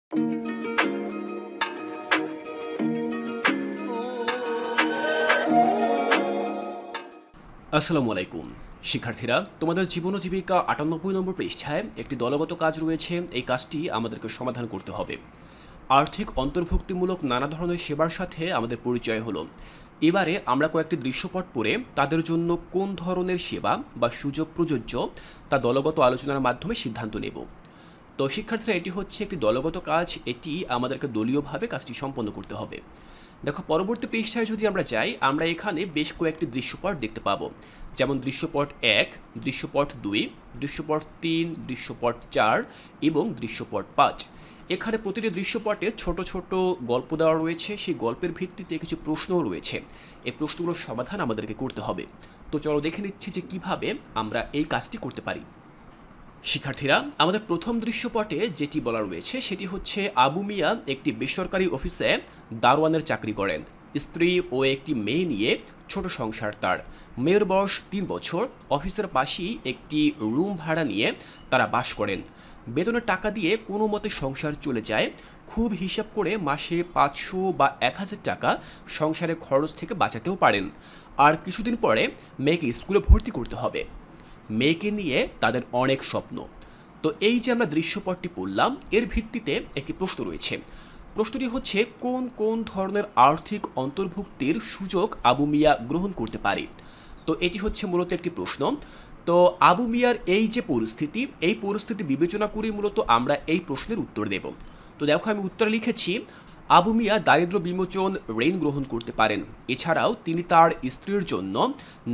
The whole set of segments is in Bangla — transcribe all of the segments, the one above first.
আসসালামু আলাইকুম শিক্ষার্থীরা, তোমাদের জীবন ও জীবিকা ৯৮ নম্বর পৃষ্ঠায় একটি দলগত কাজ রয়েছে। এই কাজটি আমাদেরকে সমাধান করতে হবে। আর্থিক অন্তর্ভুক্তিমূলক নানা ধরনের সেবার সাথে আমাদের পরিচয় হলো। এবারে আমরা কয়েকটি দৃশ্যপট পড়ে তাদের জন্য কোন ধরনের সেবা বা সুযোগ প্রযোজ্য তা দলগত আলোচনার মাধ্যমে সিদ্ধান্ত নেব। তো শিক্ষার্থীরা, এটি হচ্ছে একটি দলগত কাজ। এটি আমাদেরকে দলীয়ভাবে কাজটি সম্পন্ন করতে হবে। দেখো, পরবর্তী পৃষ্ঠায় যদি আমরা যাই, আমরা এখানে বেশ কয়েকটি দৃশ্যপট দেখতে পাবো, যেমন দৃশ্যপট ১, দৃশ্যপট ২, দৃশ্যপট ৩, দৃশ্যপট ৪ এবং দৃশ্যপট ৫। এখানে প্রতিটি দৃশ্যপটে ছোট ছোট গল্প দেওয়া রয়েছে। সেই গল্পের ভিত্তিতে কিছু প্রশ্নও রয়েছে। এই প্রশ্নগুলোর সমাধান আমাদেরকে করতে হবে। তো চলো দেখে নিচ্ছি যে কিভাবে আমরা এই কাজটি করতে পারি। শিক্ষার্থীরা, আমাদের প্রথম দৃশ্যপটে যেটি বলা রয়েছে সেটি হচ্ছে আবু মিয়া একটি বেসরকারি অফিসে দারোয়ানের চাকরি করেন। স্ত্রী ও একটি মেয়ে নিয়ে ছোট সংসার তার। মেয়ের বয়স ৩ বছর। অফিসের পাশেই একটি রুম ভাড়া নিয়ে তারা বাস করেন। বেতনের টাকা দিয়ে কোনো মতে সংসার চলে যায়। খুব হিসাব করে মাসে ৫০০ বা ১,০০০ টাকা সংসারে খরচ থেকে বাঁচাতেও পারেন। আর কিছুদিন পরে মেয়েকে স্কুলে ভর্তি করতে হবে। মেয়েকে নিয়ে তাদের অনেক স্বপ্ন। তো এই যে আমরা দৃশ্যপটটি পড়লাম, এর ভিত্তিতে একটি প্রশ্ন রয়েছে। প্রশ্নটি হচ্ছে, কোন কোন ধরনের আর্থিক অন্তর্ভুক্তির সুযোগ আবু মিয়া গ্রহণ করতে পারে। তো এটি হচ্ছে মূলত একটি প্রশ্ন। তো আবু মিয়ার এই যে পরিস্থিতি, এই পরিস্থিতি বিবেচনা করে মূলত আমরা এই প্রশ্নের উত্তর দেব। তো দেখো, আমি উত্তরে লিখেছি, আবু মিয়া দারিদ্র বিমোচন ঋণ গ্রহণ করতে পারেন। এছাড়াও তিনি তার স্ত্রীর জন্য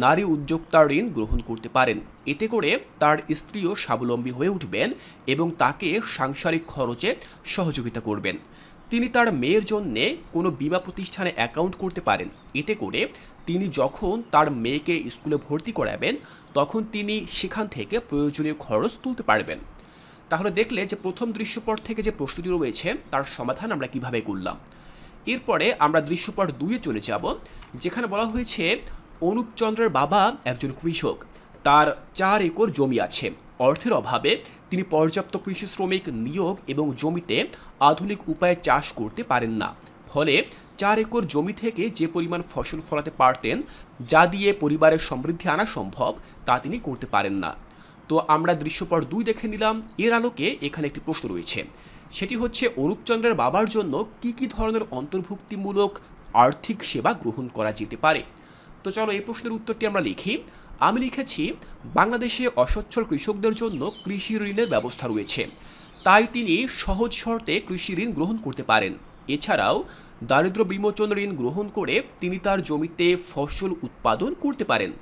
নারী উদ্যোক্তা ঋণ গ্রহণ করতে পারেন। এতে করে তার স্ত্রীও স্বাবলম্বী হয়ে উঠবেন এবং তাকে সাংসারিক খরচে সহযোগিতা করবেন। তিনি তার মেয়ের জন্যে কোনো বীমা প্রতিষ্ঠানে অ্যাকাউন্ট করতে পারেন। এতে করে তিনি যখন তার মেয়েকে স্কুলে ভর্তি করাবেন, তখন তিনি সেখান থেকে প্রয়োজনীয় খরচ তুলতে পারবেন। তাহলে দেখলে যে প্রথম দৃশ্যপট থেকে যে প্রশ্নটি রয়েছে তার সমাধান আমরা কিভাবে করলাম। এরপরে আমরা দৃশ্যপট ২-এ চলে যাব, যেখানে বলা হয়েছে অনুপ চন্দ্রের বাবা একজন কৃষক। তার ৪ একর জমি আছে। অর্থের অভাবে তিনি পর্যাপ্ত কৃষি শ্রমিক নিয়োগ এবং জমিতে আধুনিক উপায়ে চাষ করতে পারেন না। ফলে ৪ একর জমি থেকে যে পরিমাণ ফসল ফলাতে পারতেন, যা দিয়ে পরিবারের সমৃদ্ধি আনা সম্ভব, তা তিনি করতে পারেন না। তো আমরা দৃশ্যপট ২ দেখে নিলাম। এর আলোকে এখানে একটি প্রশ্ন রয়েছে, সেটি হচ্ছে অনুপচন্দ্রের বাবার জন্য কি কি ধরনের অন্তর্ভুক্তিমূলক আর্থিক সেবা গ্রহণ করা যেতে পারে। তো চলো এই প্রশ্নের উত্তরটি আমরা লিখি। আমি লিখেছি, বাংলাদেশে অসচ্ছল কৃষকদের জন্য কৃষি ঋণের ব্যবস্থা রয়েছে, তাই তিনি সহজ শর্তে কৃষি ঋণ গ্রহণ করতে পারেন। এছাড়াও দারিদ্র বিমোচন ঋণ গ্রহণ করে তিনি তার জমিতে ফসল উৎপাদন করতে পারেন।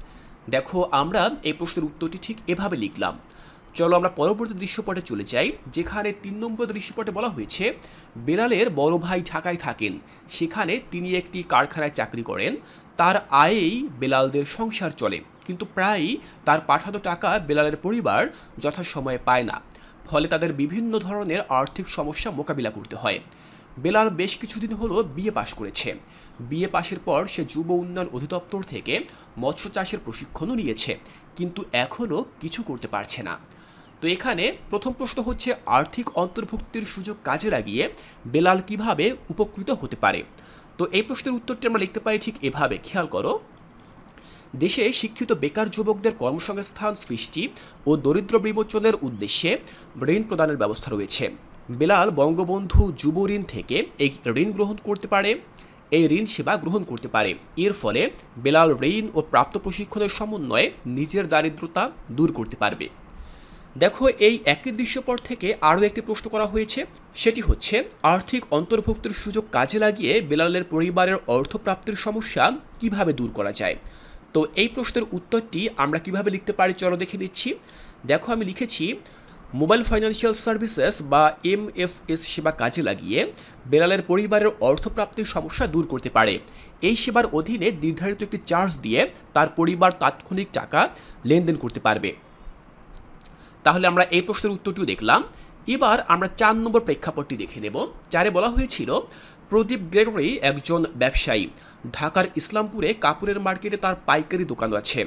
দেখো, আমরা এই প্রশ্নের উত্তরটি ঠিক এভাবে লিখলাম। চলো আমরা পরবর্তী দৃশ্যপটে চলে যাই, যেখানে ৩ নম্বর দৃশ্যপটে বলা হয়েছে বেলালের বড় ভাই ঢাকায় থাকেন। সেখানে তিনি একটি কারখানায় চাকরি করেন। তার আয়েই বেলালদের সংসার চলে, কিন্তু প্রায়ই তার পাঠানো টাকা বেলালের পরিবার যথাসময়ে পায় না। ফলে তাদের বিভিন্ন ধরনের আর্থিক সমস্যা মোকাবিলা করতে হয়। বেলাল বেশ কিছুদিন হলো বিএ পাশ করেছে। বিএ পাশের পর সে যুব উন্নয়ন অধিদপ্তর থেকে মৎস্য চাষের প্রশিক্ষণও নিয়েছে, কিন্তু এখনও কিছু করতে পারছে না। তো এখানে প্রথম প্রশ্ন হচ্ছে, আর্থিক অন্তর্ভুক্তির সুযোগ কাজে লাগিয়ে বেলাল কিভাবে উপকৃত হতে পারে। তো এই প্রশ্নের উত্তরটি আমরা লিখতে পারি ঠিক এভাবে, খেয়াল করো। দেশে শিক্ষিত বেকার যুবকদের কর্মসংস্থান সৃষ্টি ও দরিদ্র বিমোচনের উদ্দেশ্যে ঋণ প্রদানের ব্যবস্থা রয়েছে। বেলাল বঙ্গবন্ধু যুব ঋণ থেকে এই ঋণ গ্রহণ করতে পারে, এই ঋণ সেবা গ্রহণ করতে পারে। এর ফলে বেলাল ঋণ ও প্রাপ্ত প্রশিক্ষণের সমন্বয়ে নিজের দারিদ্রতা দূর করতে পারবে। দেখো, এই একই দৃশ্যপট থেকে আরও একটি প্রশ্ন করা হয়েছে, সেটি হচ্ছে আর্থিক অন্তর্ভুক্তির সুযোগ কাজে লাগিয়ে বেলালের পরিবারের অর্থপ্রাপ্তির সমস্যা কিভাবে দূর করা যায়। তো এই প্রশ্নের উত্তরটি আমরা কিভাবে লিখতে পারি, চলো দেখে নিচ্ছি। দেখো, আমি লিখেছি, মোবাইল ফাইন্যান্সিয়াল সার্ভিসেস বা MFS সেবা কাজে লাগিয়ে বেলালের পরিবারের অর্থপ্রাপ্তির সমস্যা দূর করতে পারে। এই সেবার অধীনে নির্ধারিত একটি চার্জ দিয়ে তার পরিবার তাৎক্ষণিক টাকা লেনদেন করতে পারবে। তাহলে আমরা এই প্রশ্নের উত্তরটিও দেখলাম। এবার আমরা ৪ নম্বর প্রেক্ষাপটটি দেখে নেব। ৪-এ বলা হয়েছিল, প্রদীপ গ্রেগরি একজন ব্যবসায়ী। ঢাকার ইসলামপুরে কাপড়ের মার্কেটে তার পাইকারি দোকান আছে।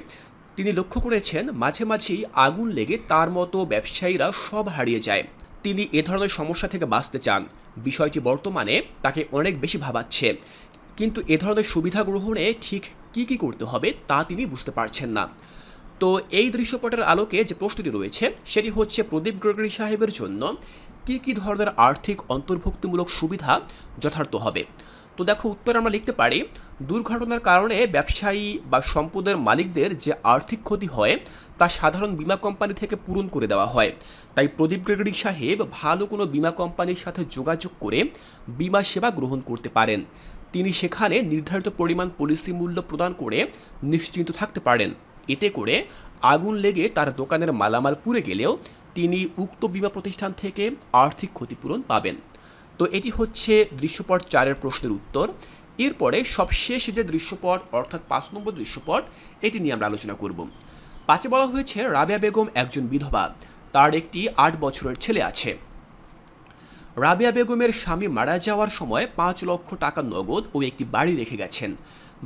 তিনি লক্ষ্য করেছেন মাঝে মাঝেই আগুন লেগে তার মতো ব্যবসায়ীরা সব হারিয়ে যায়। তিনি এ ধরনের সমস্যা থেকে বাঁচতে চান। বিষয়টি বর্তমানে তাকে অনেক বেশি ভাবাচ্ছে, কিন্তু এ ধরনের সুবিধা গ্রহণে ঠিক কী করতে হবে তা তিনি বুঝতে পারছেন না। তো এই দৃশ্যপটের আলোকে যে প্রশ্নটি রয়েছে সেটি হচ্ছে, প্রদীপ গ্রেগরি সাহেবের জন্য কী ধরনের আর্থিক অন্তর্ভুক্তিমূলক সুবিধা যথার্থ হবে। তো দেখো, উত্তর আমরা লিখতে পারি, দুর্ঘটনার কারণে ব্যবসায়ী বা সম্পদের মালিকদের যে আর্থিক ক্ষতি হয় তা সাধারণ বীমা কোম্পানি থেকে পূরণ করে দেওয়া হয়। তাই প্রদীপ গ্রেগরি সাহেব ভালো কোনো বীমা কোম্পানির সাথে যোগাযোগ করে বীমা সেবা গ্রহণ করতে পারেন। তিনি সেখানে নির্ধারিত পরিমাণ পলিসি মূল্য প্রদান করে নিশ্চিন্ত থাকতে পারেন। এতে করে আগুন লেগে তার দোকানের মালামাল পুড়ে গেলেও তিনি উক্ত বীমা প্রতিষ্ঠান থেকে আর্থিক ক্ষতিপূরণ পাবেন। তো এটি হচ্ছে দৃশ্যপট 4-এর প্রশ্নের উত্তর। এরপরে সবশেষ যে দৃশ্যপট অর্থাৎ 5 নম্বর দৃশ্যপট, এটি নিয়ে আমরা আলোচনা করব। 5-এ বলা হয়েছে, রাবেয়া বেগম একজন বিধবা, তার একটি 8 বছরের ছেলে আছে। রাবেয়া বেগমের স্বামী মারা যাওয়ার সময় 5 লক্ষ টাকা নগদ ও একটি বাড়ি রেখে গেছেন।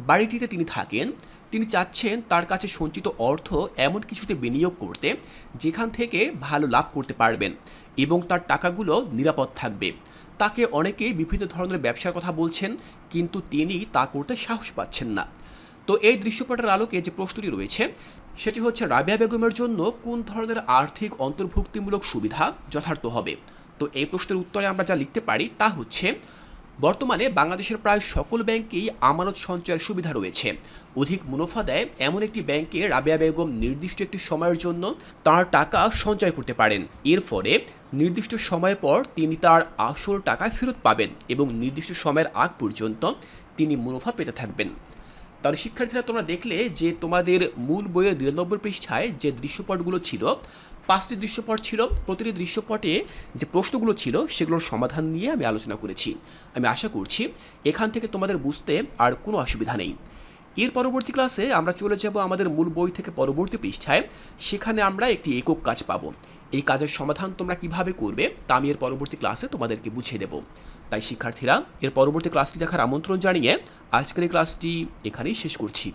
বাড়িটিতে তিনি থাকেন। তিনি চাচ্ছেন তার কাছে সঞ্চিত অর্থ এমন কিছুতে বিনিয়োগ করতে যেখান থেকে ভালো লাভ করতে পারবেন এবং তার টাকাগুলো নিরাপদ থাকবে। তাকে অনেকেই বিভিন্ন ধরনের ব্যবসার কথা বলছেন, কিন্তু তিনি তা করতে সাহস পাচ্ছেন না। তো এই দৃশ্যপটের আলোকে যে প্রশ্নটি রয়েছে সেটি হচ্ছে, রাবেয়া বেগমের জন্য কোন ধরনের আর্থিক অন্তর্ভুক্তিমূলক সুবিধা যথার্থ হবে। তো এই প্রশ্নের উত্তরে আমরা যা লিখতে পারি তা হচ্ছে, বর্তমানে বাংলাদেশের প্রায় সকল ব্যাংকেই আমানত সঞ্চয়ের সুবিধা রয়েছে। অধিক মুনাফা দেয় এমন একটি ব্যাংকে রাবেয়া বেগম নির্দিষ্ট একটি সময়ের জন্য তার টাকা সঞ্চয় করতে পারেন। এর ফলে নির্দিষ্ট সময় পর তিনি তার আসল টাকা ফেরত পাবেন এবং নির্দিষ্ট সময়ের আগ পর্যন্ত তিনি মুনাফা পেতে থাকবেন। তাহলে শিক্ষার্থীরা, তোমরা দেখলে যে তোমাদের মূল বইয়ের 92 পৃষ্ঠায় যে দৃশ্যপটগুলো ছিল, 5টি দৃশ্যপট ছিল। প্রতিটি দৃশ্যপটে যে প্রশ্নগুলো ছিল সেগুলোর সমাধান নিয়ে আমি আলোচনা করেছি। আমি আশা করছি এখান থেকে তোমাদের বুঝতে আর কোনো অসুবিধা নেই। এর পরবর্তী ক্লাসে আমরা চলে যাব আমাদের মূল বই থেকে পরবর্তী পৃষ্ঠায়। সেখানে আমরা একটি একক কাজ পাবো। এই কাজের সমাধান তোমরা কিভাবে করবে তা আমি এর পরবর্তী ক্লাসে তোমাদেরকে বুঝিয়ে দেব। তাই শিক্ষার্থীরা, এর পরবর্তী ক্লাসটি দেখার আমন্ত্রণ জানিয়ে আজকের এই ক্লাসটি এখানেই শেষ করছি।